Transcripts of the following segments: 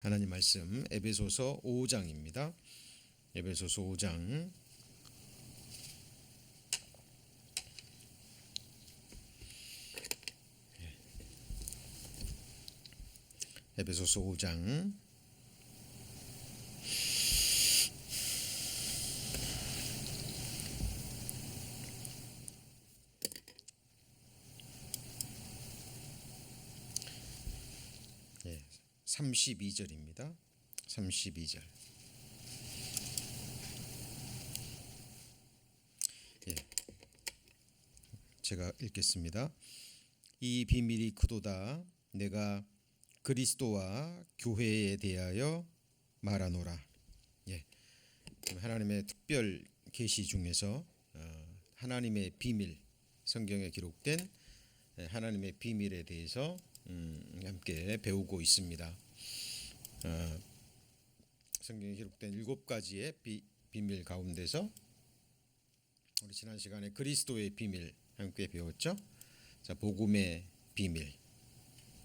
하나님 말씀 에베소서 5장입니다. 에베소서 5장 에베소서 5장 32절입니다. 32절. 제가 읽겠습니다. 이 비밀이 크도다. 내가 그리스도와 교회에 대하여 말하노라. 하나님의 특별 계시 중에서 하나님의 비밀, 성경에 기록된 하나님의 비밀에 대해서 함께 배우고 있습니다. 성경에 기록된 7가지의 비밀 가운데서 우리 지난 시간에 그리스도의 비밀 함께 배웠죠. 자, 복음의 비밀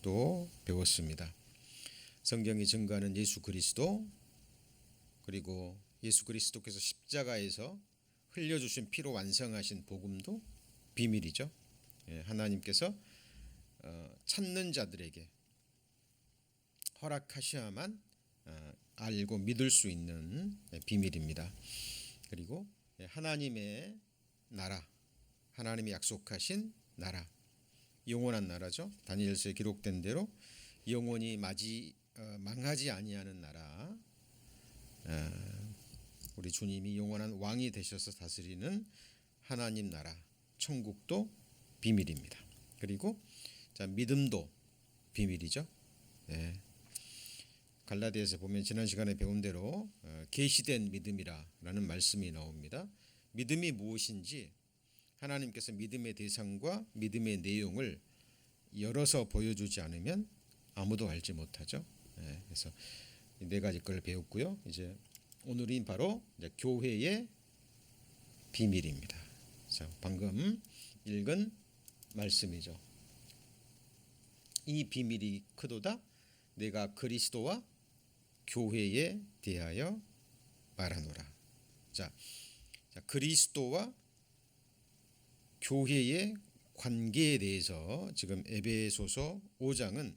또 배웠습니다. 성경이 증거하는 예수 그리스도, 그리고 예수 그리스도께서 십자가에서 흘려주신 피로 완성하신 복음도 비밀이죠. 하나님께서 찾는 자들에게 허락하셔야만 알고 믿을 수 있는 비밀입니다. 그리고 하나님의 나라, 하나님이 약속하신 나라, 영원한 나라죠. 다니엘서에 기록된 대로 영원히 망하지 아니하는 나라, 우리 주님이 영원한 왕이 되셔서 다스리는 하나님 나라, 천국도 비밀입니다. 그리고 자, 믿음도 비밀이죠. 갈라디아서 보면 지난 시간에 배운 대로 계시된 믿음이라는 말씀이 나옵니다. 믿음이 무엇인지 하나님께서 믿음의 대상과 믿음의 내용을 열어서 보여주지 않으면 아무도 알지 못하죠. 그래서 4가지 걸 배웠고요. 이제 오늘이 바로 이제 교회의 비밀입니다. 자, 방금 읽은 말씀이죠. 이 비밀이 크도다. 내가 그리스도와 교회에 대하여 말하노라. 자, 그리스도와 교회의 관계에 대해서 지금 에베소서 5장은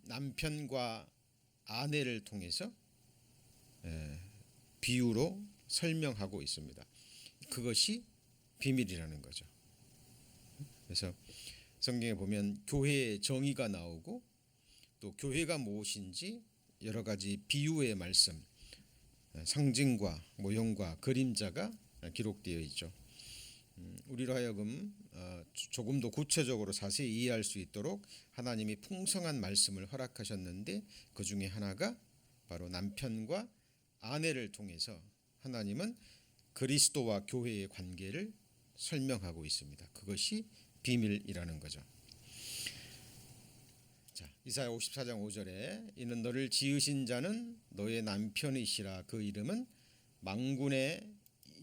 남편과 아내를 통해서 비유로 설명하고 있습니다. 그것이 비밀이라는 거죠. 그래서 성경에 보면 교회의 정의가 나오고 또 교회가 무엇인지 여러 가지 비유의 말씀, 상징과 모형과 그림자가 기록되어 있죠. 우리로 하여금 조금 더 구체적으로 자세히 이해할 수 있도록 하나님이 풍성한 말씀을 허락하셨는데 그 중에 하나가 바로 남편과 아내를 통해서 하나님은 그리스도와 교회의 관계를 설명하고 있습니다. 그것이 비밀이라는 거죠. 자, 이사야 54장 5절에 이는 너를 지으신 자는 너의 남편이시라. 그 이름은 만군의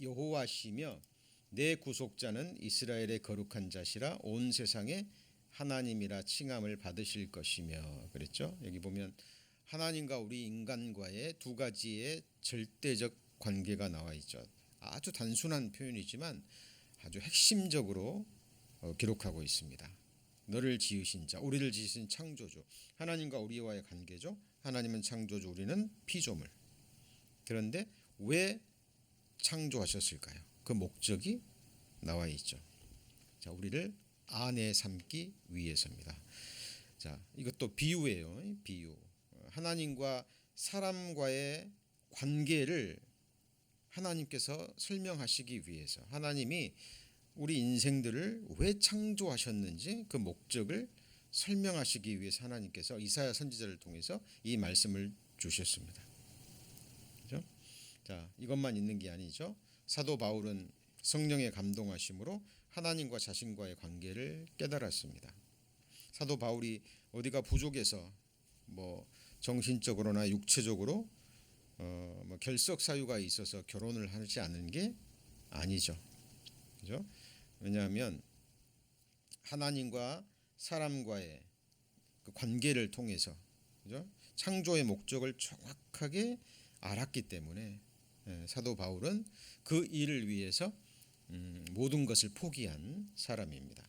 여호와시며 내 구속자는 이스라엘의 거룩한 자시라. 온 세상에 하나님이라 칭함을 받으실 것이며 그랬죠. 여기 보면 하나님과 우리 인간과의 2가지의 절대적 관계가 나와 있죠. 아주 단순한 표현이지만 아주 핵심적으로 기록하고 있습니다. 너를 지으신 자, 우리를 지으신 창조주, 하나님과 우리와의 관계죠. 하나님은 창조주, 우리는 피조물. 그런데 왜 창조하셨을까요? 그 목적이 나와 있죠. 자, 우리를 아내 삼기 위해서입니다. 자, 이것도 비유예요. 비유. 하나님과 사람과의 관계를 하나님께서 설명하시기 위해서, 하나님이 우리 인생들을 왜 창조하셨는지 그 목적을 설명하시기 위해서 하나님께서 이사야 선지자를 통해서 이 말씀을 주셨습니다. 그렇죠? 자, 이것만 있는 게 아니죠. 사도 바울은 성령의 감동하심으로 하나님과 자신과의 관계를 깨달았습니다. 사도 바울이 어디가 부족해서 정신적으로나 육체적으로 결석 사유가 있어서 결혼을 하지 않은 게 아니죠. 그죠? 왜냐하면 하나님과 사람과의 그 관계를 통해서, 그죠? 창조의 목적을 정확하게 알았기 때문에 사도 바울은 그 일을 위해서 모든 것을 포기한 사람입니다.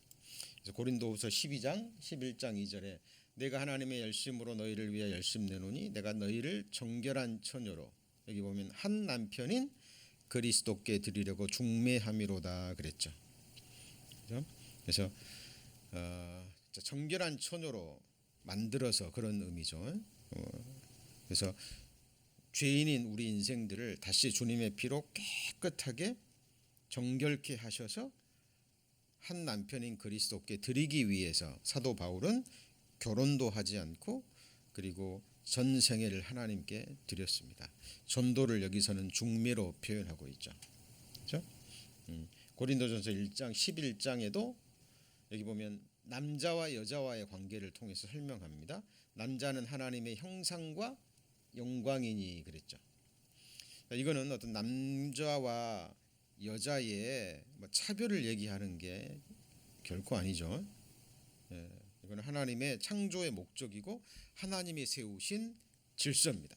그래서 고린도후서 12장 11장 2절에 내가 하나님의 열심으로 너희를 위하여 열심 내노니 내가 너희를 정결한 처녀로, 여기 보면 한 남편인 그리스도께 드리려고 중매함이로다 그랬죠. 그래서 정결한 처녀로 만들어서 그런 의미죠. 그래서 죄인인 우리 인생들을 다시 주님의 피로 깨끗하게 정결케 하셔서 한 남편인 그리스도께 드리기 위해서 사도 바울은 결혼도 하지 않고 그리고 전생애를 하나님께 드렸습니다. 전도를 여기서는 중매로 표현하고 있죠. 그렇죠? 고린도전서 1장 11장에도 여기 보면 남자와 여자와의 관계를 통해서 설명합니다. 남자는 하나님의 형상과 영광이니 그랬죠. 이거는 어떤 남자와 여자의 차별을 얘기하는 게 결코 아니죠. 이거는 하나님의 창조의 목적이고 하나님이 세우신 질서입니다.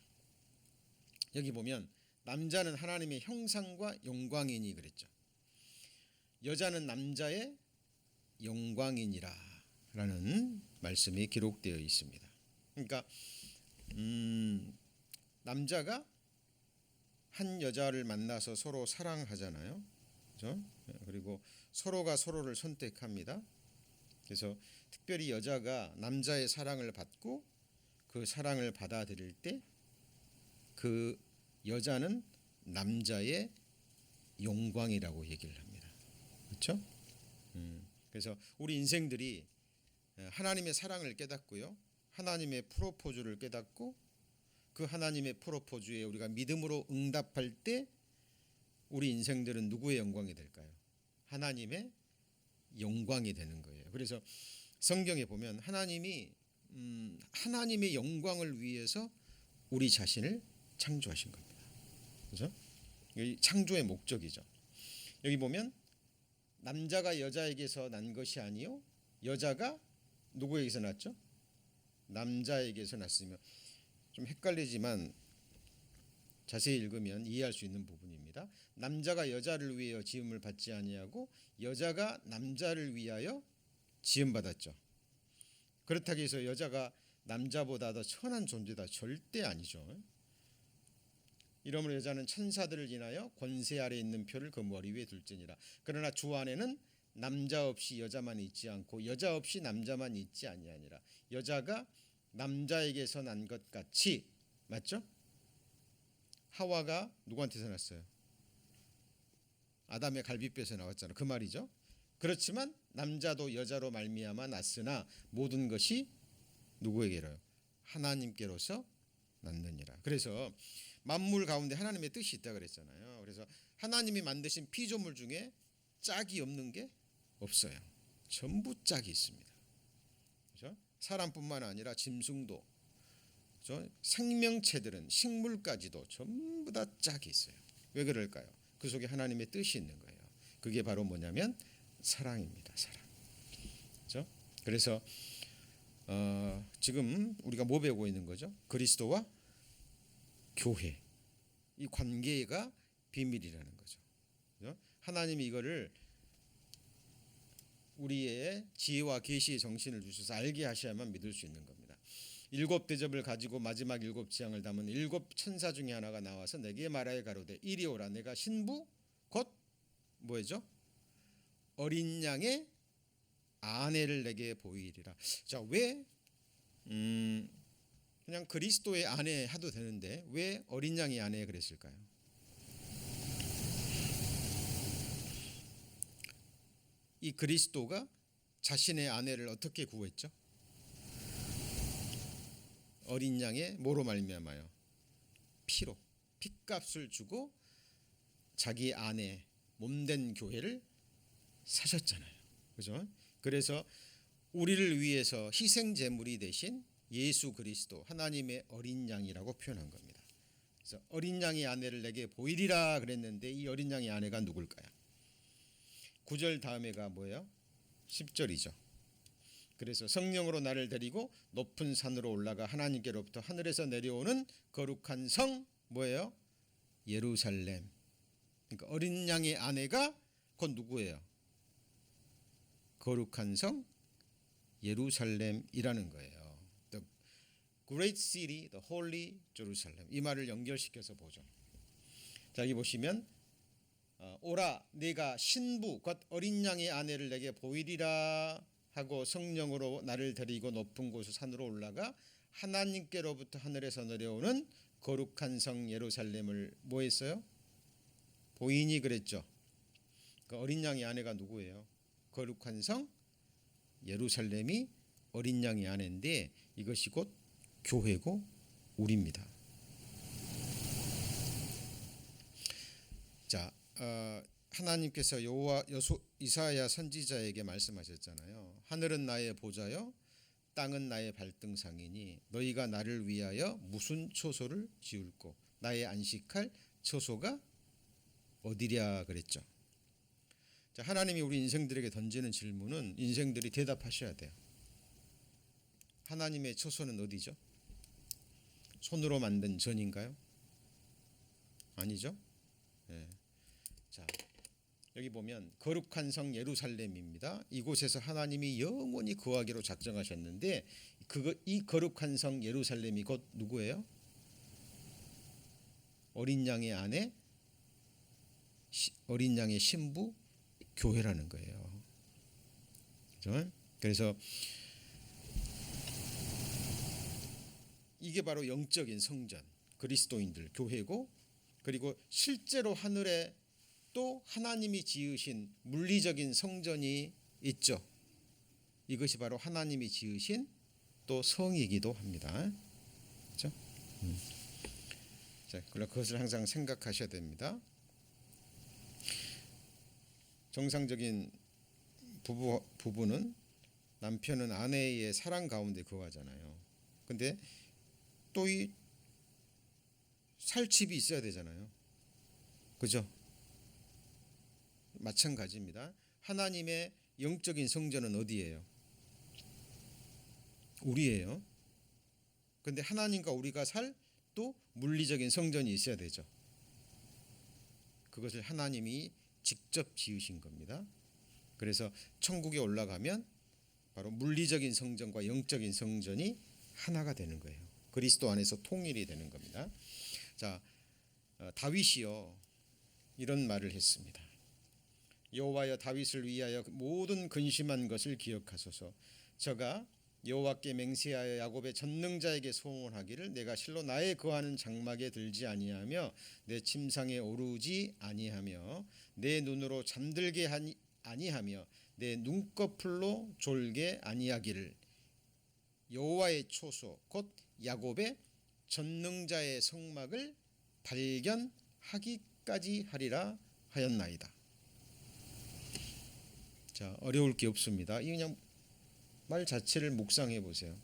여기 보면 남자는 하나님의 형상과 영광이니 그랬죠. 여자는 남자의 영광이니라 라는 말씀이 기록되어 있습니다. 그러니까 남자가 한 여자를 만나서 서로 사랑하잖아요. 그렇죠? 그리고 서로가 서로를 선택합니다. 그래서 특별히 여자가 남자의 사랑을 받고 그 사랑을 받아들일 때 그 여자는 남자의 영광이라고 얘기를 합니다. 그렇죠? 그래서 우리 인생들이 하나님의 사랑을 깨닫고요, 하나님의 프로포즈를 깨닫고 그 하나님의 프로포즈에 우리가 믿음으로 응답할 때 우리 인생들은 누구의 영광이 될까요? 하나님의 영광이 되는 거예요. 그래서 성경에 보면 하나님이 하나님의 영광을 위해서 우리 자신을 창조하신 겁니다. 그렇죠? 이 창조의 목적이죠. 여기 보면 남자가 여자에게서 난 것이 아니요 여자가 누구에게서 났죠? 남자에게서 났으며, 좀 헷갈리지만 자세히 읽으면 이해할 수 있는 부분입니다. 남자가 여자를 위하여 지음을 받지 아니하고 여자가 남자를 위하여 지음 받았죠. 그렇다고 해서 여자가 남자보다 더 천한 존재다, 절대 아니죠. 이러므로 여자는 천사들을 인하여 권세 아래 있는 표를 그 머리 위에 둘지니라. 그러나 주 안에는 남자 없이 여자만 있지 않고 여자 없이 남자만 있지 아니하니라. 여자가 남자에게서 난 것 같이, 맞죠? 하와가 누구한테서 났어요? 아담의 갈비뼈에서 나왔잖아요. 그 말이죠. 그렇지만 남자도 여자로 말미암아 났으나 모든 것이 누구에게로요? 하나님께로서 났느니라. 그래서 만물 가운데 하나님의 뜻이 있다 그랬잖아요. 그래서 하나님이 만드신 피조물 중에 짝이 없는 게 없어요. 전부 짝이 있습니다. 그렇죠? 사람뿐만 아니라 짐승도, 그렇죠? 생명체들은, 식물까지도 전부 다 짝이 있어요. 왜 그럴까요? 그 속에 하나님의 뜻이 있는 거예요. 그게 바로 뭐냐면 사랑입니다. 사랑. 그렇죠? 그래서 지금 우리가 뭐 배우고 있는 거죠? 그리스도와 교회, 이 관계가 비밀이라는 거죠. 그렇죠? 하나님이 이거를 우리의 지혜와 계시의 정신을 주셔서 알게 하셔야만 믿을 수 있는 겁니다. 7 대접을 가지고 마지막 7 지향을 담은 7 천사 중에 하나가 나와서 내게 말하여 가로되 이리 오라. 내가 신부 곧 뭐죠? 어린 양의 아내를 내게 보이리라. 자, 왜 그냥 그리스도의 아내 해도 되는데 왜 어린 양의 아내 그랬을까요? 이 그리스도가 자신의 아내를 어떻게 구했죠? 어린 양의 뭐로 말미암아요? 피로, 핏값을 주고 자기 아내 몸된 교회를 사셨잖아요. 그죠? 그래서 우리를 위해서 희생 제물이 되신 예수 그리스도, 하나님의 어린 양이라고 표현한 겁니다. 그래서 어린 양의 아내를 내게 보이리라 그랬는데 이 어린 양의 아내가 누굴까요? 9절 다음에가 뭐예요? 10절이죠. 그래서 성령으로 나를 데리고 높은 산으로 올라가 하나님께로부터 하늘에서 내려오는 거룩한 성 뭐예요? 예루살렘. 그러니까 어린 양의 아내가 곧 누구예요? 거룩한 성 예루살렘이라는 거예요. The great city, the holy Jerusalem. 이 말을 연결시켜서 보죠. 자, 여기 보시면 오라 내가 신부 곧 어린 양의 아내를 내게 보이리라 하고 성령으로 나를 데리고 높은 곳 산으로 올라가 하나님께로부터 하늘에서 내려오는 거룩한 성 예루살렘을 뭐 했어요? 보이니 그랬죠. 그 어린 양의 아내가 누구예요? 거룩한 성 예루살렘이 어린 양의 아내인데 이것이 곧 교회고 우리입니다. 자, 하나님께서 이사야 선지자에게 말씀하셨잖아요. 하늘은 나의 보좌요 땅은 나의 발등상이니 너희가 나를 위하여 무슨 초소를 지을꼬 나의 안식할 초소가 어디랴 그랬죠. 자, 하나님이 우리 인생들에게 던지는 질문은 인생들이 대답하셔야 돼요. 하나님의 초소는 어디죠? 손으로 만든 전인가요? 아니죠. 네. 자, 여기 보면 거룩한 성 예루살렘입니다. 이곳에서 하나님이 영원히 거하기로 작정하셨는데 이 거룩한 성 예루살렘이 곧 누구예요? 어린 양의 아내, 어린 양의 신부, 교회라는 거예요. 그렇죠? 그래서 이게 바로 영적인 성전, 그리스도인들 교회고 그리고 실제로 하늘에 또 하나님이 지으신 물리적인 성전이 있죠. 이것이 바로 하나님이 지으신 또 성이기도 합니다. 그렇죠? 자, 그것을 항상 생각하셔야 됩니다. 정상적인 부부는 남편은 아내의 사랑 가운데 거하잖아요. 근데 또 이 살 집이 있어야 되잖아요. 그죠? 마찬가지입니다. 하나님의 영적인 성전은 어디예요? 우리예요. 근데 하나님과 우리가 살 또 물리적인 성전이 있어야 되죠. 그것을 하나님이 직접 지으신 겁니다. 그래서 천국에 올라가면 바로 물리적인 성전과 영적인 성전이 하나가 되는 거예요. 그리스도 안에서 통일이 되는 겁니다. 자, 다윗이요 이런 말을 했습니다. 여호와여 다윗을 위하여 모든 근심한 것을 기억하소서. 저가 여호와께 맹세하여 야곱의 전능자에게 소원하기를 내가 실로 나의 거하는 장막에 들지 아니하며 내 침상에 오르지 아니하며 내 눈으로 잠들게 아니하며 내 눈꺼풀로 졸게 아니하기를 여호와의 초소 곧 야곱의 전능자의 성막을 발견하기까지 하리라 하였나이다. 자, 어려울 게 없습니다. 그냥 말 자체를 묵상해 보세요.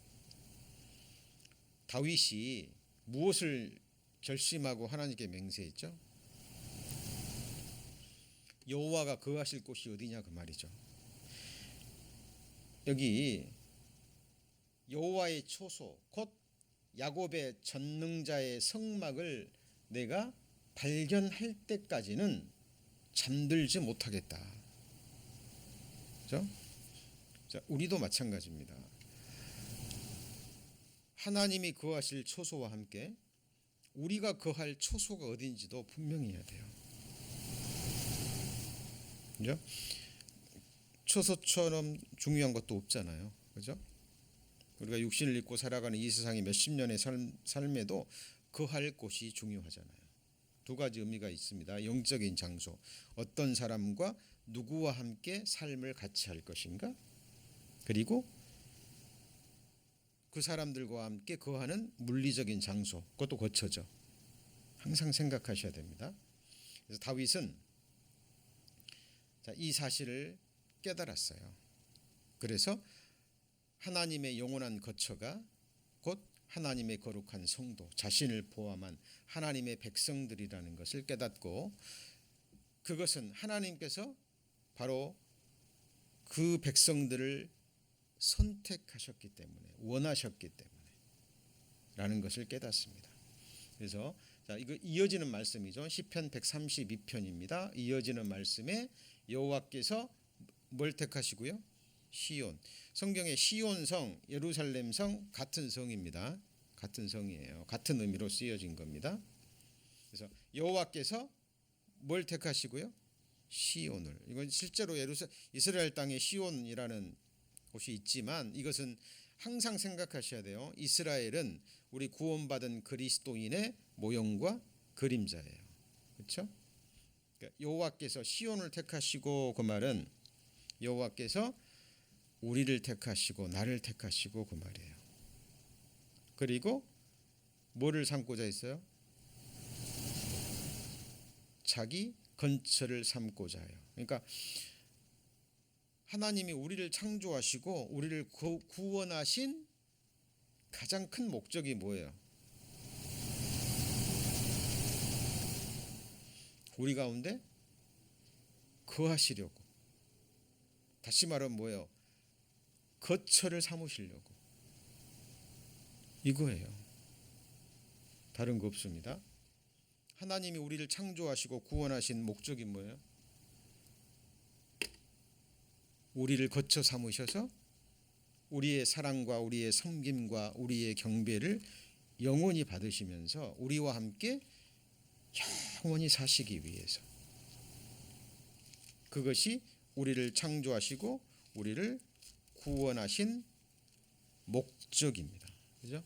다윗이 무엇을 결심하고 하나님께 맹세했죠? 여호와가 거하실 곳이 어디냐 그 말이죠. 여기 여호와의 초소 곧 야곱의 전능자의 성막을 내가 발견할 때까지는 잠들지 못하겠다. 그렇죠? 자, 우리도 마찬가지입니다. 하나님이 거하실 초소와 함께 우리가 거할 초소가 어딘지도 분명히 해야 돼요. 그죠? 초소처럼 중요한 것도 없잖아요. 그죠? 우리가 육신을 입고 살아가는 이 세상의 몇십 년의 삶에도 거할 곳이 중요하잖아요. 두 가지 의미가 있습니다. 영적인 장소, 어떤 사람과 누구와 함께 삶을 같이 할 것인가? 그리고 그 사람들과 함께 거하는 물리적인 장소, 그것도 거처죠. 항상 생각하셔야 됩니다. 그래서 다윗은 이 사실을 깨달았어요. 그래서 하나님의 영원한 거처가 곧 하나님의 거룩한 성도, 자신을 포함한 하나님의 백성들이라는 것을 깨닫고 그것은 하나님께서 바로 그 백성들을 선택하셨기 때문에, 원하셨기 때문에 라는 것을 깨닫습니다. 그래서 자, 이거 이어지는 말씀이죠. 시편 132편입니다. 이어지는 말씀에 여호와께서 뭘 택하시고요? 시온. 성경의 시온성, 예루살렘성 같은 성입니다. 같은 성이에요. 같은 의미로 쓰여진 겁니다. 그래서 여호와께서 뭘 택하시고요? 시온을. 이건 실제로 이스라엘 땅에 시온이라는 곳이 있지만 이것은 항상 생각하셔야 돼요. 이스라엘은 우리 구원받은 그리스도인의 모형과 그림자예요. 그렇죠? 그러니까 여호와께서 시온을 택하시고 그 말은 여호와께서 우리를 택하시고 나를 택하시고 그 말이에요. 그리고 뭐를 삼고자 했어요? 자기 건처를 삼고자 해요. 그러니까 하나님이 우리를 창조하시고 우리를 구원하신 가장 큰 목적이 뭐예요? 우리 가운데 거하시려고. 다시 말하면 뭐예요? 거처를 삼으시려고. 이거예요. 다른 거 없습니다. 하나님이 우리를 창조하시고 구원하신 목적이 뭐예요? 우리를 거처 삼으셔서 우리의 사랑과 우리의 섬김과 우리의 경배를 영원히 받으시면서 우리와 함께 영원히 사시기 위해서. 그것이 우리를 창조하시고 우리를 구원하신 목적입니다. 그죠?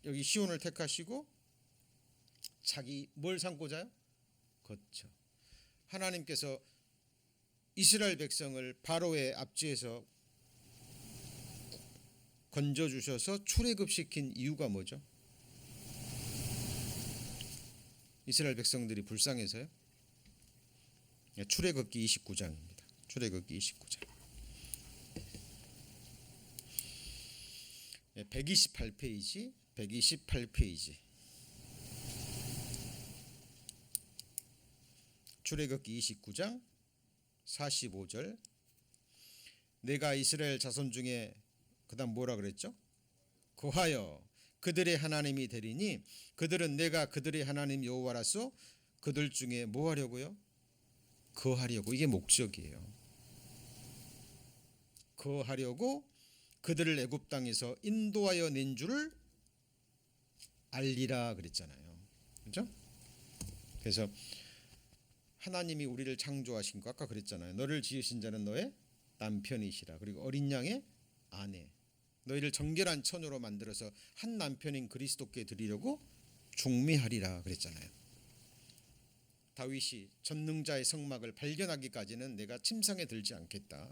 여기 시온을 택하시고 자기 뭘 삼고자요? 거처. 하나님께서 이스라엘 백성을 바로의 압제에서 건져주셔서 출애굽시킨 이유가 뭐죠? 이스라엘 백성들이 불쌍해서요? 출애굽기 29장입니다. 출애굽기 29장 128페이지 128페이지 출애굽기 29장 45절. 내가 이스라엘 자손 중에 그다음 뭐라 그랬죠? 거하여 그들의 하나님이 되리니 그들은 내가 그들의 하나님 여호와라서 그들 중에 뭐 하려고요? 거하려고. 이게 목적이에요. 거하려고 그들을 애굽 땅에서 인도하여 낸 줄을 알리라 그랬잖아요. 그렇죠? 그래서 하나님이 우리를 창조하신 거 아까 그랬잖아요. 너를 지으신 자는 너의 남편이시라. 그리고 어린 양의 아내. 너희를 정결한 처녀로 만들어서 한 남편인 그리스도께 드리려고 중매하리라 그랬잖아요. 다윗이 전능자의 성막을 발견하기까지는 내가 침상에 들지 않겠다.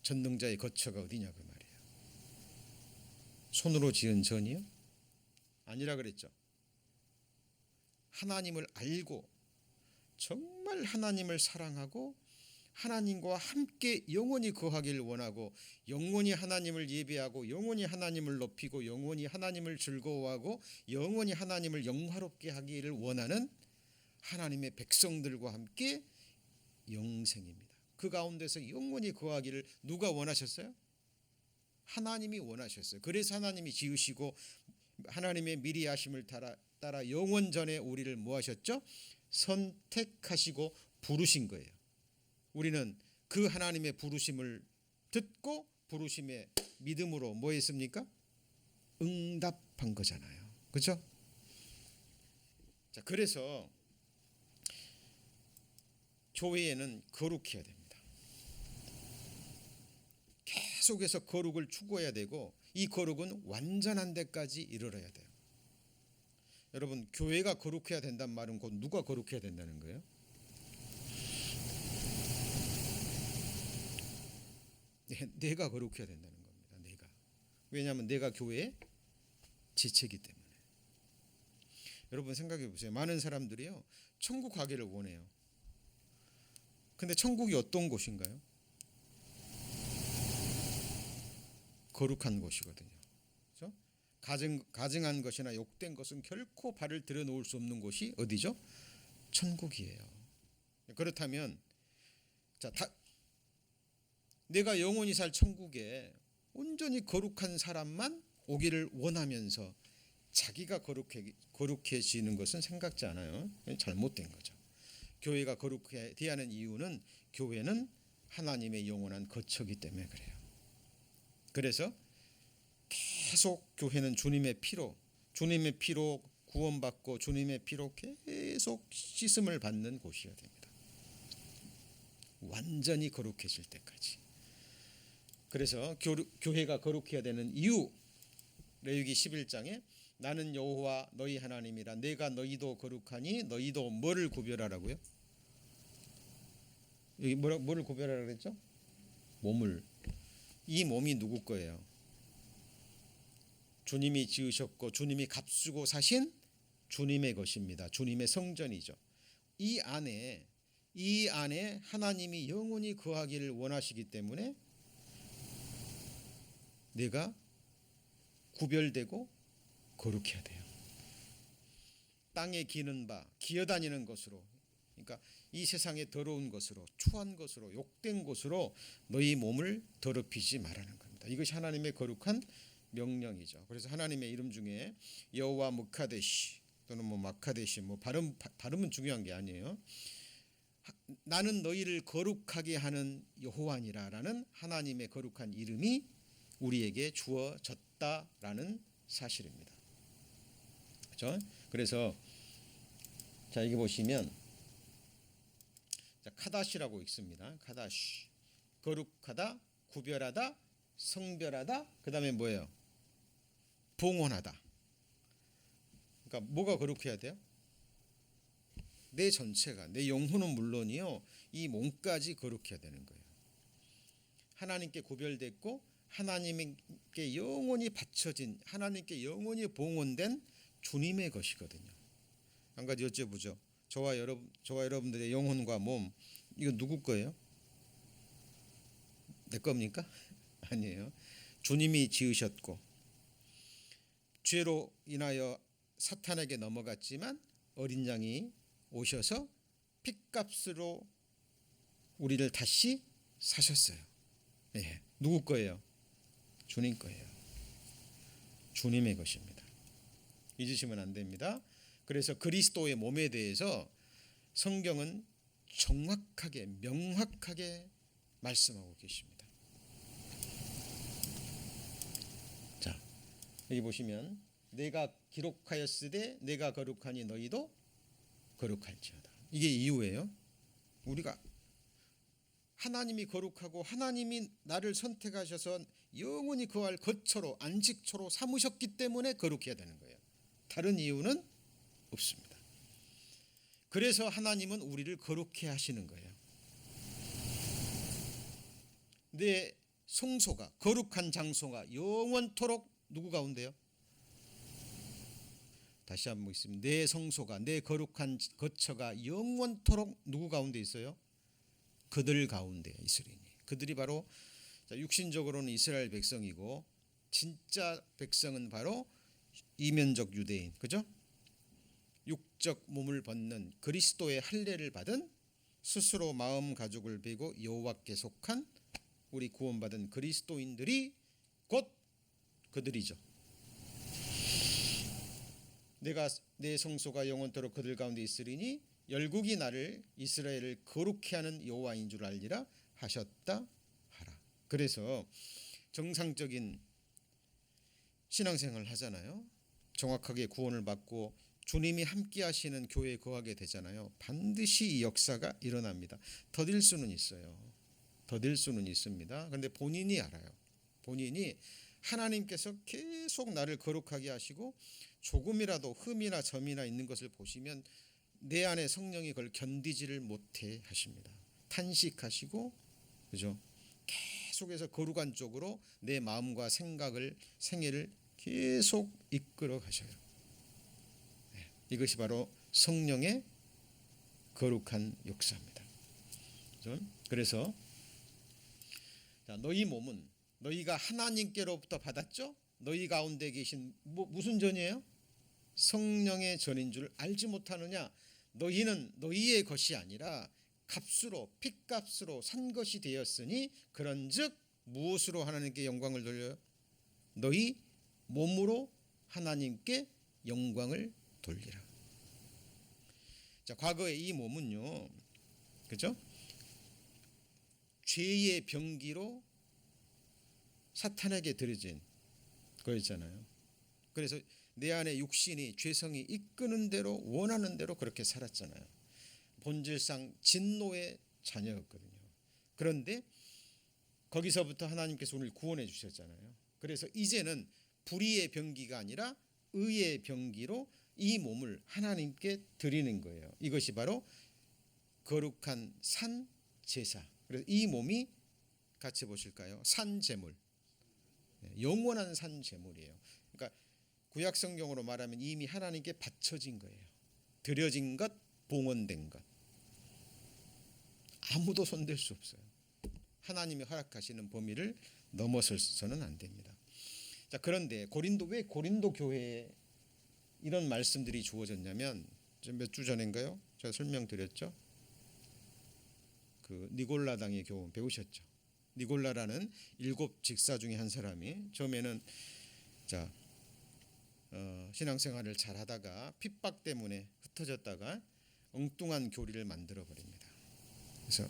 전능자의 거처가 어디냐 그 말이에요. 손으로 지은 전이요? 아니라 그랬죠. 하나님을 알고 정말 하나님을 사랑하고 하나님과 함께 영원히 거하기를 원하고 영원히 하나님을 예배하고 영원히 하나님을 높이고 영원히 하나님을 즐거워하고 영원히 하나님을 영화롭게 하기를 원하는 하나님의 백성들과 함께 영생입니다. 그 가운데서 영원히 거하기를 누가 원하셨어요? 하나님이 원하셨어요. 그래서 하나님이 지으시고 하나님의 미리 하심을 따라 영원전에 우리를 뭐 하셨죠? 선택하시고 부르신 거예요. 우리는 그 하나님의 부르심을 듣고 부르심의 믿음으로 뭐 했습니까? 응답한 거잖아요. 그렇죠? 자, 그래서 교회에는 거룩해야 됩니다. 계속해서 거룩을 추구해야 되고 이 거룩은 완전한 데까지 이르러야 돼요. 여러분, 교회가 거룩해야 된다는 말은 곧 누가 거룩해야 된다는 거예요? 내가 거룩해야 된다는 겁니다. 내가. 왜냐하면 내가 교회의 지체이기 때문에. 여러분 생각해 보세요. 많은 사람들이요 천국 가기를 원해요. 근데 천국이 어떤 곳인가요? 거룩한 곳이거든요. 그렇죠? 가증한 것이나 욕된 것은 결코 발을 들여놓을 수 없는 곳이 어디죠? 천국이에요. 그렇다면 자, 내가 영원히 살 천국에 온전히 거룩한 사람만 오기를 원하면서 자기가 거룩해지는 것은 생각지 않아요. 잘못된 거죠. 교회가 거룩해야 하는 이유는 교회는 하나님의 영원한 거처이기 때문에 그래요. 그래서 계속 교회는 주님의 피로 구원받고 주님의 피로 계속 씻음을 받는 곳이어야 됩니다. 완전히 거룩해질 때까지. 그래서 교회가 거룩해야 되는 이유, 레위기 11장에 나는 여호와 너희 하나님이라 내가 너희도 거룩하니 너희도 뭐를 구별하라고요? 여기 뭐를 구별하라 그랬죠? 몸을. 이 몸이 누구 거예요? 주님이 지으셨고 주님이 값주고 사신 주님의 것입니다. 주님의 성전이죠. 이 안에 하나님이 영원히 거하기를 원하시기 때문에 내가 구별되고 거룩해야 돼요. 땅에 기는 바 기어다니는 것으로, 그러니까 이 세상의 더러운 것으로, 추한 것으로, 욕된 것으로 너희 몸을 더럽히지 말라는 겁니다. 이것이 하나님의 거룩한 명령이죠. 그래서 하나님의 이름 중에 여호와 무카데시 또는 마카데시 발음은 중요한 게 아니에요. 나는 너희를 거룩하게 하는 여호와니라라는 하나님의 거룩한 이름이 우리에게 주어졌다라는 사실입니다. 그렇죠? 그래서 자, 여기 보시면 카다시라고 있습니다. 카다시. 거룩하다, 구별하다, 성별하다. 그다음에 뭐예요? 봉헌하다. 그러니까 뭐가 거룩해야 돼요? 내 전체가, 내 영혼은 물론이요, 이 몸까지 거룩해야 되는 거예요. 하나님께 구별됐고 하나님께 영원히 바쳐진, 하나님께 영원히 봉헌된 주님의 것이거든요. 한 가지 여쭤보죠. 저와 여러분들의 영혼과 몸, 이거 누구 거예요? 내 겁니까? 아니에요. 주님이 지으셨고 죄로 인하여 사탄에게 넘어갔지만 어린 양이 오셔서 핏값으로 우리를 다시 사셨어요. 예, 누구 거예요? 주님 거예요. 주님의 것입니다. 잊으시면 안 됩니다. 그래서 그리스도의 몸에 대해서 성경은 정확하게 명확하게 말씀하고 계십니다. 자, 여기 보시면 내가 기록하였으되 내가 거룩하니 너희도 거룩할지어다. 이게 이유예요. 우리가 하나님이 거룩하고 하나님이 나를 선택하셔서 영원히 거할 거처로, 안식처로 삼으셨기 때문에 거룩해야 되는 거예요. 다른 이유는 없습니다. 그래서 하나님은 우리를 거룩해 하시는 거예요. 내 성소가, 거룩한 장소가 영원토록 누구 가운데요? 다시 한번 있습니다. 내 성소가, 내 거룩한 거처가 영원토록 누구 가운데 있어요? 그들 가운데 있으리니. 그들이 바로 육신적으로는 이스라엘 백성이고 진짜 백성은 바로 이면적 유대인, 그죠? 육적 몸을 벗는 그리스도의 할례를 받은, 스스로 마음 가죽을 베고 여호와께 속한 우리 구원받은 그리스도인들이 곧 그들이죠. 내가 내 성소가 영원토록 그들 가운데 있으리니 열국이 나를, 이스라엘을 거룩해 하는 여호와인 줄 알리라 하셨다 하라. 그래서 정상적인 신앙생활을 하잖아요. 정확하게 구원을 받고 주님이 함께 하시는 교회에 거하게 되잖아요. 반드시 이 역사가 일어납니다. 더딜 수는 있어요. 더딜 수는 있습니다. 그런데 본인이 알아요. 본인이 하나님께서 계속 나를 거룩하게 하시고 조금이라도 흠이나 점이나 있는 것을 보시면 내 안에 성령이 그걸 견디지를 못해 하십니다. 탄식하시고, 그죠? 계속해서 거룩한 쪽으로 내 마음과 생애를 계속 이끌어 가셔요. 이것이 바로 성령의 거룩한 역사입니다. 그죠? 그래서 너희 몸은 너희가 하나님께로부터 받았죠? 너희 가운데 계신 무슨 전이에요? 성령의 전인 줄 알지 못하느냐? 너희는 너희의 것이 아니라 값으로 핏값으로 산 것이 되었으니 그런즉 무엇으로 하나님께 영광을 돌려요? 너희 몸으로 하나님께 영광을 돌리라. 자, 과거에 이 몸은요, 그죠? 죄의 병기로 사탄에게 드려진 거였잖아요. 그래서 내 안에 육신이 죄성이 이끄는 대로 원하는 대로 그렇게 살았잖아요. 본질상 진노의 자녀였거든요. 그런데 거기서부터 하나님께서 우리를 구원해 주셨잖아요. 그래서 이제는 불의의 병기가 아니라 의의 병기로 이 몸을 하나님께 드리는 거예요. 이것이 바로 거룩한 산 제사. 그래서 이 몸이 같이 보실까요? 산 제물, 영원한 산 제물이에요. 그러니까 구약 성경으로 말하면 이미 하나님께 바쳐진 거예요. 드려진 것, 봉헌된 것. 아무도 손댈 수 없어요. 하나님이 허락하시는 범위를 넘어서서는 안 됩니다. 자, 그런데 왜 고린도 교회에 이런 말씀들이 주어졌냐면 몇 주 전인가요? 제가 설명드렸죠. 그 니골라당의 교훈 배우셨죠. 니골라라는 7 직사 중에 한 사람이 처음에는 신앙생활을 잘하다가 핍박 때문에 흩어졌다가 엉뚱한 교리를 만들어 버립니다. 그래서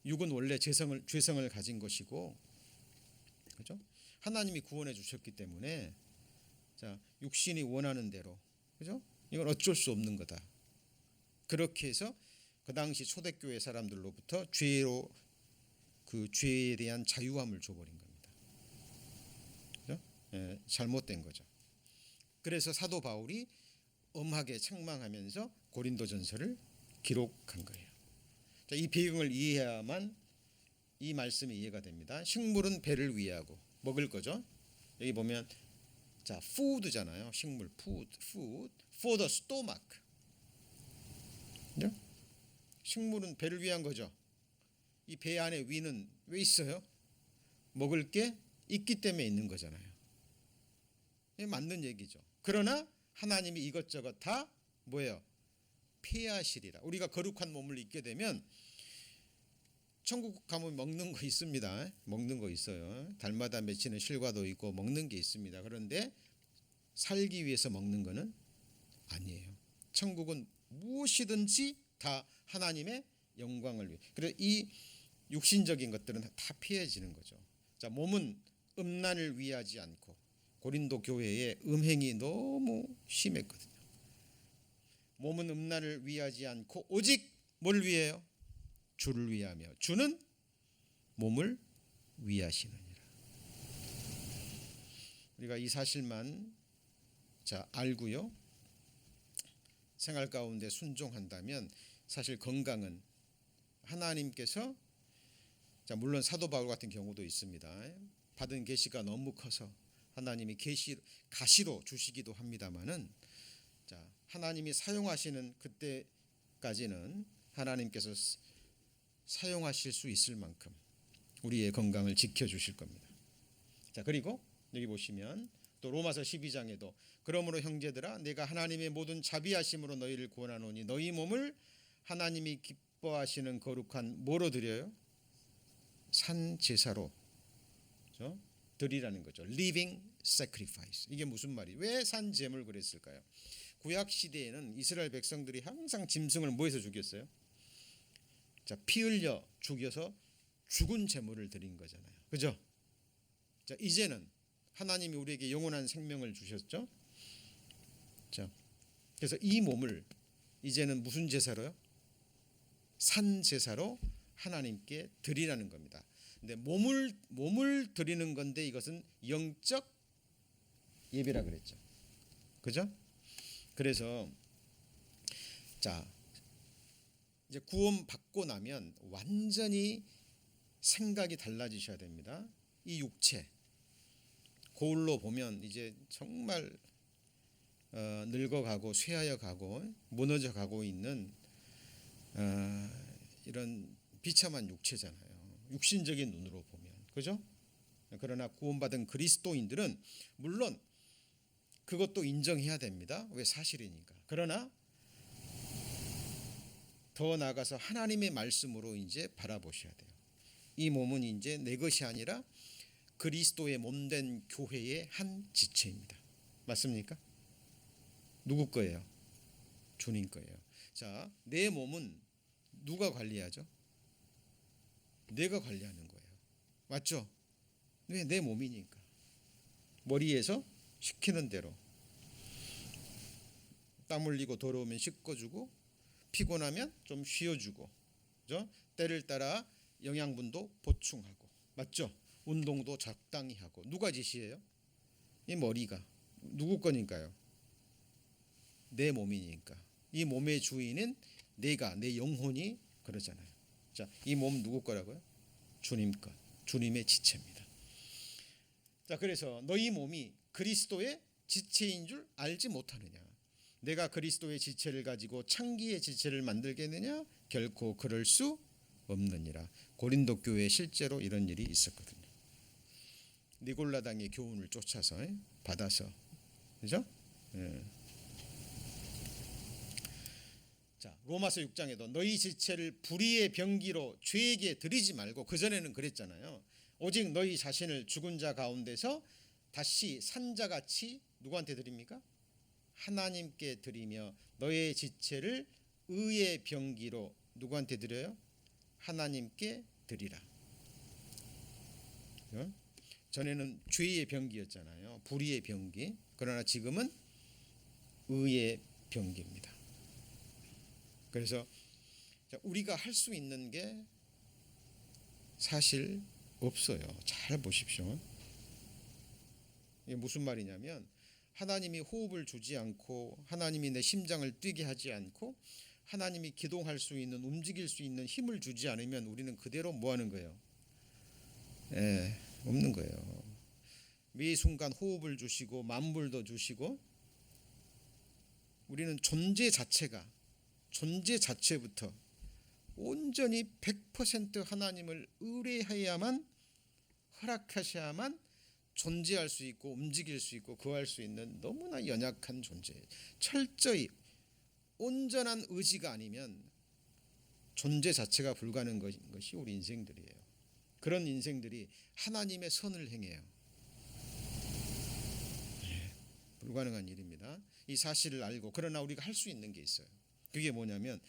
육은 원래 죄성을 가진 것이고, 그죠? 하나님이 구원해 주셨기 때문에 육신이 원하는 대로, 그죠? 이건 어쩔 수 없는 거다. 그렇게 해서 그 당시 초대교회 사람들로부터 그 죄에 대한 자유함을 줘버린 겁니다. 그죠? 잘못된 거죠. 그래서 사도 바울이 엄하게 책망하면서 고린도전서를 기록한 거예요. 자, 이 배경을 이해해야만 이 말씀이 이해가 됩니다. 식물은 배를 위하고 먹을 거죠. 여기 보면 food잖아요. 식물 food for the stomach. 그죠? 식물은 배를 위한 거죠. 이 배 안에 위는 왜 있어요? 먹을 게 있기 때문에 있는 거잖아요. 이게 맞는 얘기죠. 그러나 하나님이 이것저것 다 뭐예요? 폐하시리라. 우리가 거룩한 몸을 입게 되면 천국 가면 먹는 거 있습니다. 먹는 거 있어요. 달마다 맺히는 실과도 있고 먹는 게 있습니다. 그런데 살기 위해서 먹는 거는 아니에요. 천국은 무엇이든지 다 하나님의 영광을 위해. 그래서 이 육신적인 것들은 다 피해지는 거죠. 자, 몸은 음란을 위하지 않고, 고린도 교회의 음행이 너무 심했거든요. 몸은 음란을 위하지 않고 오직 뭘 위해요? 주를 위하며 주는 몸을 위하시느니라. 우리가 이 사실만 알고요, 생활 가운데 순종한다면 사실 건강은 하나님께서, 물론 사도 바울 같은 경우도 있습니다. 받은 계시가 너무 커서 하나님이 가시로 주시기도 합니다만은, 하나님이 사용하시는 그때까지는 하나님께서 사용하실 수 있을 만큼 우리의 건강을 지켜주실 겁니다. 자, 그리고 여기 보시면 또 로마서 12장에도 그러므로 형제들아 내가 하나님의 모든 자비하심으로 너희를 구원하노니 너희 몸을 하나님이 기뻐하시는 거룩한 뭐로 드려요? 산 제사로 드리라는 거죠. Living sacrifice. 이게 무슨 말이에요? 왜 산 제물 그랬을까요? 구약 시대에는 이스라엘 백성들이 항상 짐승을 뭐해서 죽였어요? 피 흘려 죽여서 죽은 제물을 드린 거잖아요. 그죠? 자, 이제는 하나님이 우리에게 영원한 생명을 주셨죠. 자, 그래서 이 몸을 이제는 무슨 제사로요? 산 제사로 하나님께 드리라는 겁니다. 근데 몸을 드리는 건데 이것은 영적 예배라 그랬죠. 그죠? 그래서 이제 구원 받고 나면 완전히 생각이 달라지셔야 됩니다. 이 육체 거울로 보면 이제 정말 늙어가고 쇠하여가고 무너져가고 있는 이런 비참한 육체잖아요. 육신적인 눈으로 보면, 그죠? 그러나 구원받은 그리스도인들은 물론 그것도 인정해야 됩니다. 왜? 사실이니까. 그러나 더 나아가서 하나님의 말씀으로 이제 바라보셔야 돼요. 이 몸은 이제 내 것이 아니라 그리스도의 몸된 교회의 한 지체입니다. 맞습니까? 누구 거예요? 주님 거예요. 자, 내 몸은 누가 관리하죠? 내가 관리하는 거예요. 맞죠? 왜? 내 몸이니까. 머리에서 시키는 대로 땀 흘리고 더러우면 씻어주고 피곤하면 좀 쉬어주고, 그죠? 때를 따라 영양분도 보충하고, 맞죠? 운동도 적당히 하고. 누가 지시해요? 이 머리가. 누구 거니까요? 내 몸이니까. 이 몸의 주인은 내가, 내 영혼이 그러잖아요. 자, 이 몸 누구 거라고요? 주님 것, 주님의 지체입니다. 자, 그래서 너희 몸이 그리스도의 지체인 줄 알지 못하느냐? 내가 그리스도의 지체를 가지고 창기의 지체를 만들겠느냐? 결코 그럴 수 없느니라. 고린도 교회에 실제로 이런 일이 있었거든요. 니골라당의 교훈을 쫓아서 받아서, 그죠? 예. 자, 로마서 6장에도 너희 지체를 불의의 병기로 죄에게 드리지 말고, 그전에는 그랬잖아요. 오직 너희 자신을 죽은 자 가운데서 다시 산 자같이 누구한테 드립니까? 하나님께 드리며 너의 지체를 의의 병기로 누구한테 드려요? 하나님께 드리라. 전에는 죄의 병기였잖아요. 불의의 병기. 그러나 지금은 의의 병기입니다. 그래서 우리가 할 수 있는 게 사실 없어요. 잘 보십시오. 이게 무슨 말이냐면, 하나님이 호흡을 주지 않고, 하나님이 내 심장을 뛰게 하지 않고, 하나님이 기동할 수 있는, 움직일 수 있는 힘을 주지 않으면 우리는 그대로 뭐 하는 거예요? 없는 거예요. 매 순간 호흡을 주시고 만물도 주시고, 우리는 존재 자체부터 온전히 100% 하나님을 의뢰해야만, 허락하셔야만 존재할 수 있고 움직일 수 있고 거할 수 있는 너무나 연약한 존재예요. 철저히 온전한 의지가 아니면 존재 자체가 불가능한 것이 우리 인생들이에요. 그런 인생들이 하나님의 선을 행해요. 불가능한 일입니다. 이 사실을 알고, 그러나 우리가 할 수 있는 게 있어요. 그게 뭐냐면,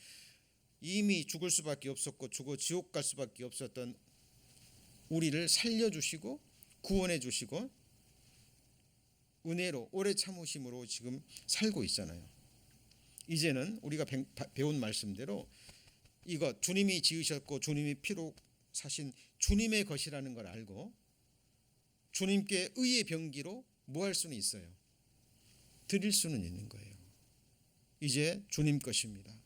이미 죽을 수밖에 없었고 죽어 지옥 갈 수밖에 없었던 우리를 살려주시고 구원해 주시고 은혜로 오래 참으심으로 지금 살고 있잖아요. 이제는 우리가 배운 말씀대로 이거 주님이 지으셨고 주님이 피로 사신 주님의 것이라는 걸 알고 주님께 의의 병기로 뭐 할 수는 있어요? 드릴 수는 있는 거예요. 이제 주님 것입니다.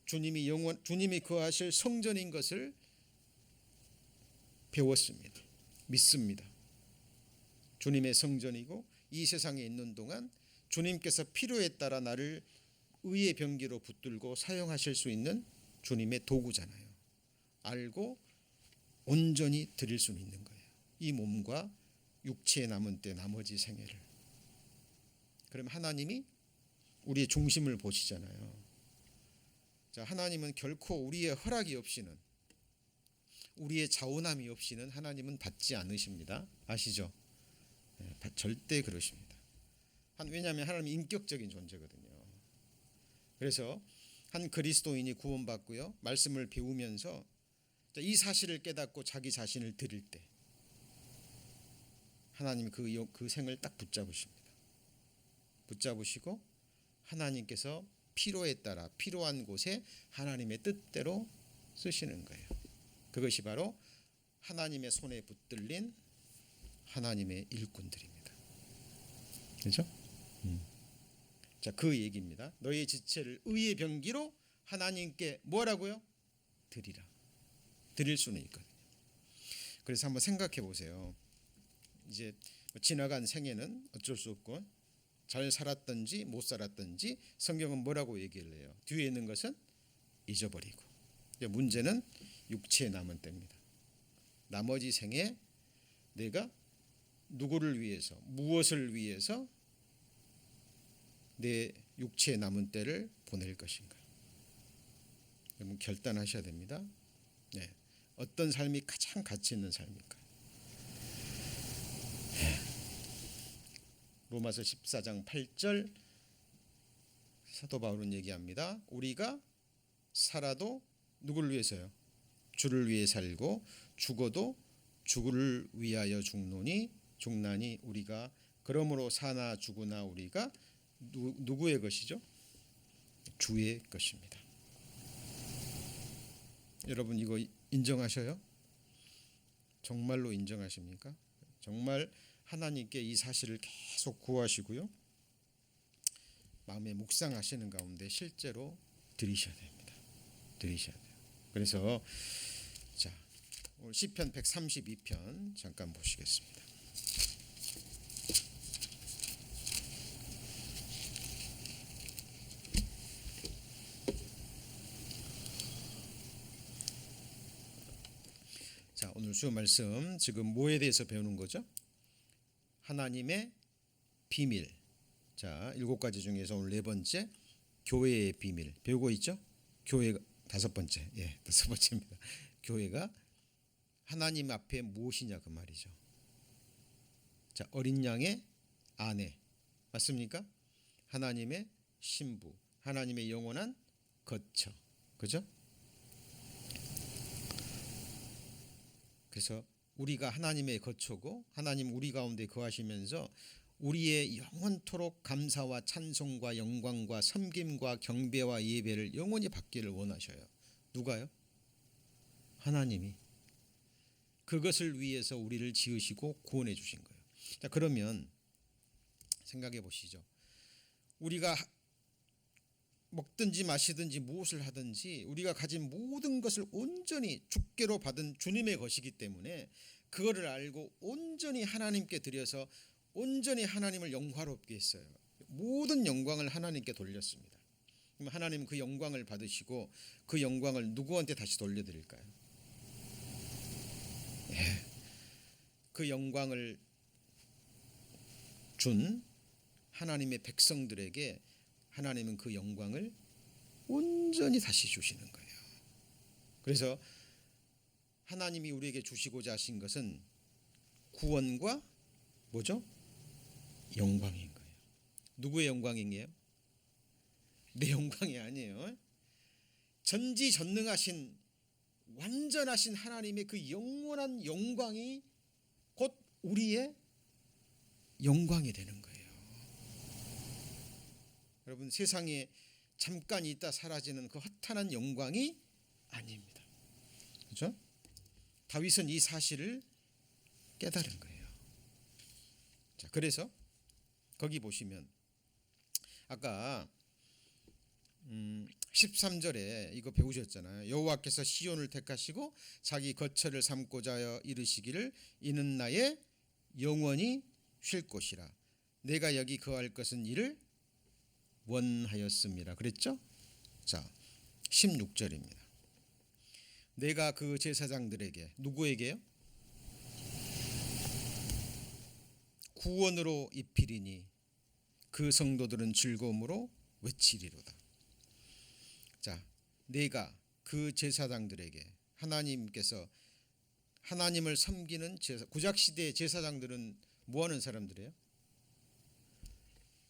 주님이 거하실 성전인 것을 배웠습니다. 믿습니다. 주님의 성전이고 이 세상에 있는 동안 주님께서 필요에 따라 나를 의의 병기로 붙들고 사용하실 수 있는 주님의 도구잖아요. 알고 온전히 드릴 수는 있는 거예요. 이 몸과 육체에 남은 때 나머지 생애를. 그럼 하나님이 우리의 중심을 보시잖아요. 자, 하나님은 결코 우리의 허락이 없이는, 우리의 자원함이 없이는 하나님은 받지 않으십니다. 아시죠? 절대 그러십니다. 왜냐하면 하나님은 인격적인 존재거든요. 그래서 한 그리스도인이 구원받고요, 말씀을 배우면서 이 사실을 깨닫고 자기 자신을 드릴 때 하나님이 그 생을 딱 붙잡으십니다. 붙잡으시고 하나님께서 필요에 따라 필요한 곳에 하나님의 뜻대로 쓰시는 거예요. 그것이 바로 하나님의 손에 붙들린 하나님의 일꾼들입니다. 그렇죠? 자, 그 얘기입니다. 너희 지체를 의의 병기로 하나님께 뭐라고요? 드리라. 드릴 수는 있거든요. 그래서 한번 생각해 보세요. 이제 지나간 생애는 어쩔 수 없고 잘 살았든지 못 살았든지 성경은 뭐라고 얘기를 해요? 뒤에 있는 것은 잊어버리고. 문제는 육체에 남은 때입니다. 나머지 생에 내가 누구를 위해서, 무엇을 위해서 내 육체에 남은 때를 보낼 것인가? 여러분 결단하셔야 됩니다. 네. 어떤 삶이 가장 가치 있는 삶일까? 로마서 14장 8절 사도 바울은 얘기합니다. 우리가 살아도 누구를 위해서요? 주를 위해 살고 죽어도 주를 위하여 죽나니 우리가 그러므로 사나 죽으나 우리가 누구의 것이죠? 주의 것입니다. 여러분 이거 인정하셔요? 정말로 인정하십니까? 정말 하나님께 이 사실을 계속 구하시고요. 마음에 묵상하시는 가운데 실제로 드리셔야 됩니다. 드리셔야 돼요. 그래서 자, 오늘 시편 132편 잠깐 보시겠습니다. 자, 오늘 주요 말씀 지금 뭐에 대해서 배우는 거죠? 하나님의 비밀. 자, 7가지 중에서 오늘 4번째 교회의 비밀 배우고 있죠? 교회 5번째. 예, 5번째입니다. 교회가 하나님 앞에 무엇이냐 그 말이죠. 자, 어린 양의 아내. 맞습니까? 하나님의 신부. 하나님의 영원한 거처. 그죠? 그래서 우리가 하나님의 거처고 하나님 우리 가운데 거하시면서 우리의 영원토록 감사와 찬송과 영광과 섬김과 경배와 예배를 영원히 받기를 원하셔요. 누가요? 하나님이. 그것을 위해서 우리를 지으시고 구원해 주신 거예요. 자, 그러면 생각해 보시죠. 우리가 먹든지 마시든지 무엇을 하든지 우리가 가진 모든 것을 온전히 주께로 받은 주님의 것이기 때문에 그거를 알고 온전히 하나님께 드려서 온전히 하나님을 영화롭게 했어요. 모든 영광을 하나님께 돌렸습니다. 그럼 하나님은 그 영광을 받으시고 그 영광을 누구한테 다시 돌려드릴까요? 예. 그 영광을 준 하나님의 백성들에게 하나님은 그 영광을 온전히 다시 주시는 거예요. 그래서 하나님이 우리에게 주시고자 하신 것은 구원과 뭐죠? 영광인 거예요. 누구의 영광이에요? 내 영광이 아니에요. 전지전능하신 완전하신 하나님의 그 영원한 영광이 곧 우리의 영광이 되는 거예요. 여러분 세상에 잠깐 있다 사라지는 그 허탄한 영광이 아닙니다. 그렇죠? 다윗은 이 사실을 깨달은 거예요. 자, 그래서 거기 보시면 아까 13절에 이거 배우셨잖아요. 여호와께서 시온을 택하시고 자기 거처를 삼고자 하여 이르시기를 이는 나의 영원히 쉴 곳이라 내가 여기 거할 것은 이를 원하였습니다. 그랬죠? 자, 16절입니다. 내가 그 제사장들에게 누구에게요? 구원으로 입히리니 그 성도들은 즐거움으로 외치리로다. 자, 내가 그 제사장들에게 하나님께서 하나님을 섬기는 제사, 구약시대의 제사장들은 뭐하는 사람들이에요?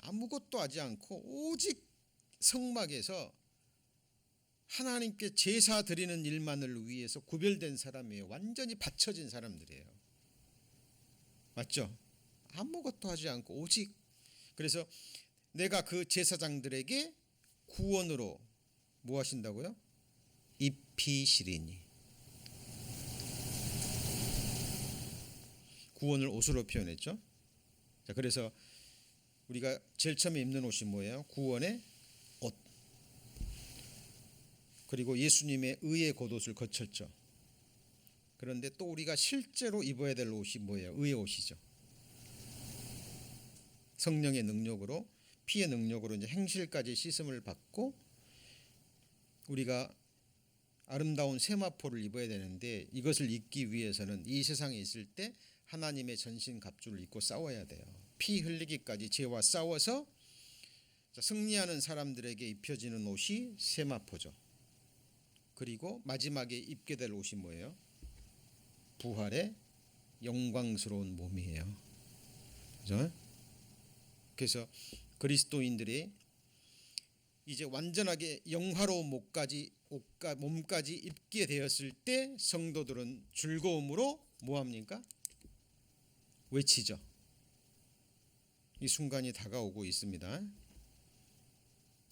아무것도 하지 않고 오직 성막에서 하나님께 제사 드리는 일만을 위해서 구별된 사람이에요. 완전히 바쳐진 사람들이에요. 맞죠? 아무것도 하지 않고 오직. 그래서 내가 그 제사장들에게 구원으로 뭐 하신다고요? 입히시리니. 구원을 옷으로 표현했죠. 자, 그래서 우리가 제일 처음에 입는 옷이 뭐예요? 구원의 옷. 그리고 예수님의 의의 겉옷을 거쳤죠. 그런데 또 우리가 실제로 입어야 될 옷이 뭐예요? 의의 옷이죠. 성령의 능력으로 피의 능력으로 이제 행실까지 씻음을 받고 우리가 아름다운 세마포를 입어야 되는데 이것을 입기 위해서는 이 세상에 있을 때 하나님의 전신 갑주를 입고 싸워야 돼요. 피 흘리기까지 죄와 싸워서 자, 승리하는 사람들에게 입혀지는 옷이 세마포죠. 그리고 마지막에 입게 될 옷이 뭐예요? 부활의 영광스러운 몸이에요. 그죠? 그래서 그리스도인들이 이제 완전하게 영화로운 몸까지 입게 되었을 때 성도들은 즐거움으로 뭐합니까? 외치죠. 이 순간이 다가오고 있습니다.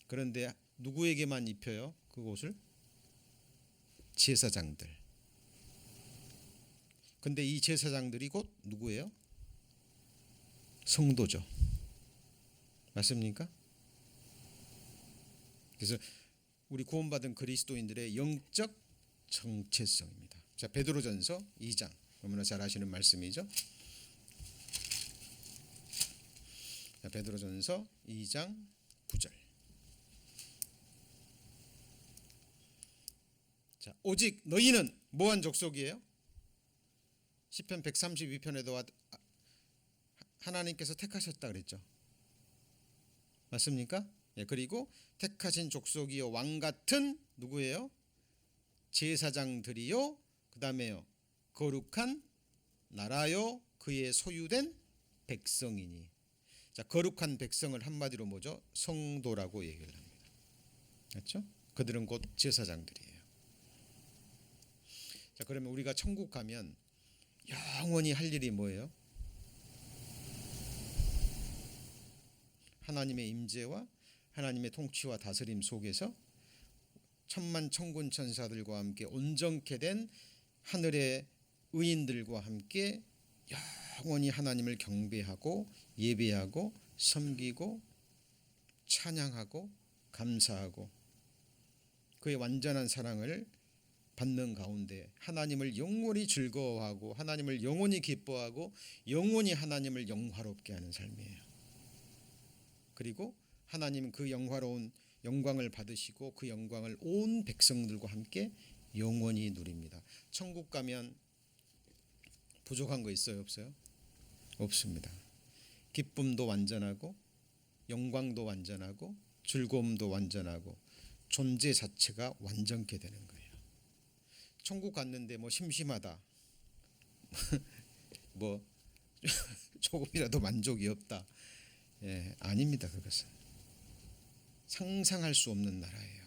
그런데 누구에게만 입혀요? 그것을? 제사장들. 근데 이 제사장들이 곧 누구예요? 성도죠. 맞습니까? 그래서 우리 구원받은 그리스도인들의 영적 정체성입니다. 자, 베드로전서 2장. 너무나 잘 아시는 말씀이죠. 자, 베드로전서 2장 9절. 자, 오직 너희는 뭐한 족속이에요? 시편 132편에도 하나님께서 택하셨다 그랬죠. 맞습니까? 예, 그리고 택하신 족속이요 왕 같은 누구예요? 제사장들이요. 그다음에요. 거룩한 나라요 그의 소유된 백성이니. 자, 거룩한 백성을 한마디로 뭐죠? 성도라고 얘기를 합니다. 맞죠? 그들은 곧 제사장들이에요. 자, 그러면 우리가 천국 가면 영원히 할 일이 뭐예요? 하나님의 임재와 하나님의 통치와 다스림 속에서 천만 천군 천사들과 함께 온전케 된 하늘의 의인들과 함께 영원히 하나님을 경배하고 예배하고 섬기고 찬양하고 감사하고 그의 완전한 사랑을 받는 가운데 하나님을 영원히 즐거워하고 하나님을 영원히 기뻐하고 영원히 하나님을 영화롭게 하는 삶이에요. 그리고 하나님 그 영화로운 영광을 받으시고 그 영광을 온 백성들과 함께 영원히 누립니다. 천국 가면 부족한 거 있어요? 없어요? 없습니다. 기쁨도 완전하고 영광도 완전하고 즐거움도 완전하고 존재 자체가 완전케 되는 거예요. 천국 갔는데 뭐 심심하다 뭐 조금이라도 만족이 없다. 예, 아닙니다. 그것은 상상할 수 없는 나라예요.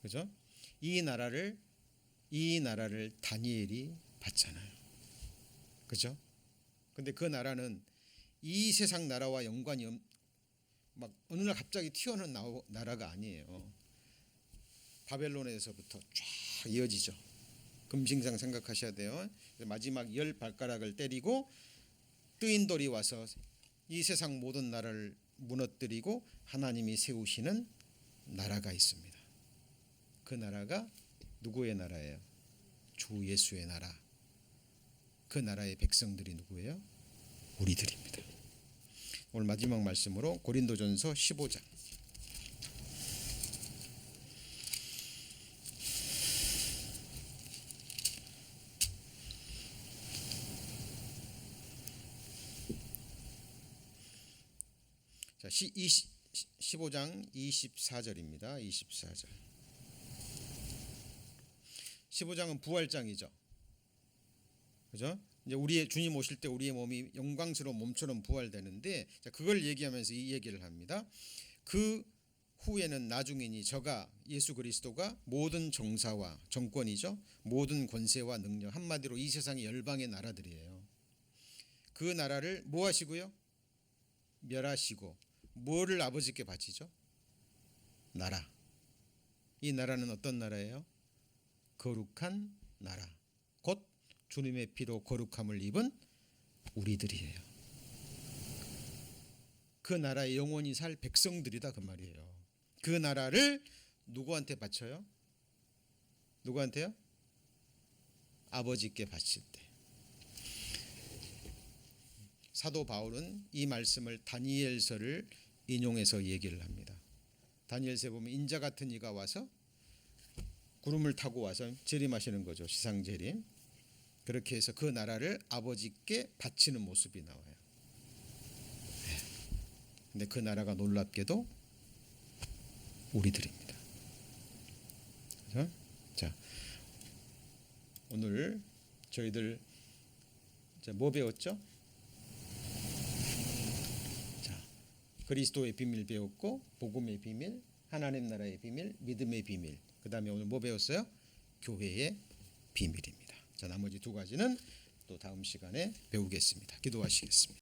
그죠? 이 나라를 다니엘이 봤잖아요. 그죠? 근데 그 나라는 이 세상 나라와 연관이 막 어느 날 갑자기 튀어나온 나라가 아니에요. 바벨론에서부터 쫙 이어지죠. 금신상 생각하셔야 돼요. 마지막 10발가락을 때리고 뜨인 돌이 와서 이 세상 모든 나라를 무너뜨리고 하나님이 세우시는 나라가 있습니다. 그 나라가 누구의 나라예요? 주 예수의 나라. 그 나라의 백성들이 누구예요? 우리들입니다. 오늘 마지막 말씀으로 고린도전서 15장. 자, 15장 24절입니다. 24절. 15장은 부활장이죠. 그죠? 이제 우리의 주님 오실 때 우리의 몸이 영광스러운 몸처럼 부활되는데, 자, 그걸 얘기하면서 이 얘기를 합니다. 그 후에는 나중이니 저가 예수 그리스도가 모든 정사와 정권이죠. 모든 권세와 능력, 한마디로 이 세상의 열방의 나라들이에요. 그 나라를 뭐 하시고요? 멸하시고 뭐를 아버지께 바치죠? 나라. 이 나라는 어떤 나라예요? 거룩한 나라. 곧 주님의 피로 거룩함을 입은 우리들이에요. 그 나라에 영원히 살 백성들이다 그 말이에요. 그 나라를 누구한테 바쳐요? 누구한테요? 아버지께 바칠 때. 사도 바울은 이 말씀을 다니엘서를 인용해서 얘기를 합니다. 다니엘서에 보면 인자 같은 이가 와서 구름을 타고 와서 재림하시는 거죠. 시상 재림. 그렇게 해서 그 나라를 아버지께 바치는 모습이 나와요. 근데 그 나라가 놀랍게도 우리들입니다. 그죠? 자, 오늘 저희들 뭐 배웠죠? 자, 그리스도의 비밀 배웠고, 복음의 비밀, 하나님 나라의 비밀, 믿음의 비밀. 그다음에 오늘 뭐 배웠어요? 교회의 비밀입니다. 자, 나머지 두 가지는 또 다음 시간에 배우겠습니다. 기도하시겠습니다.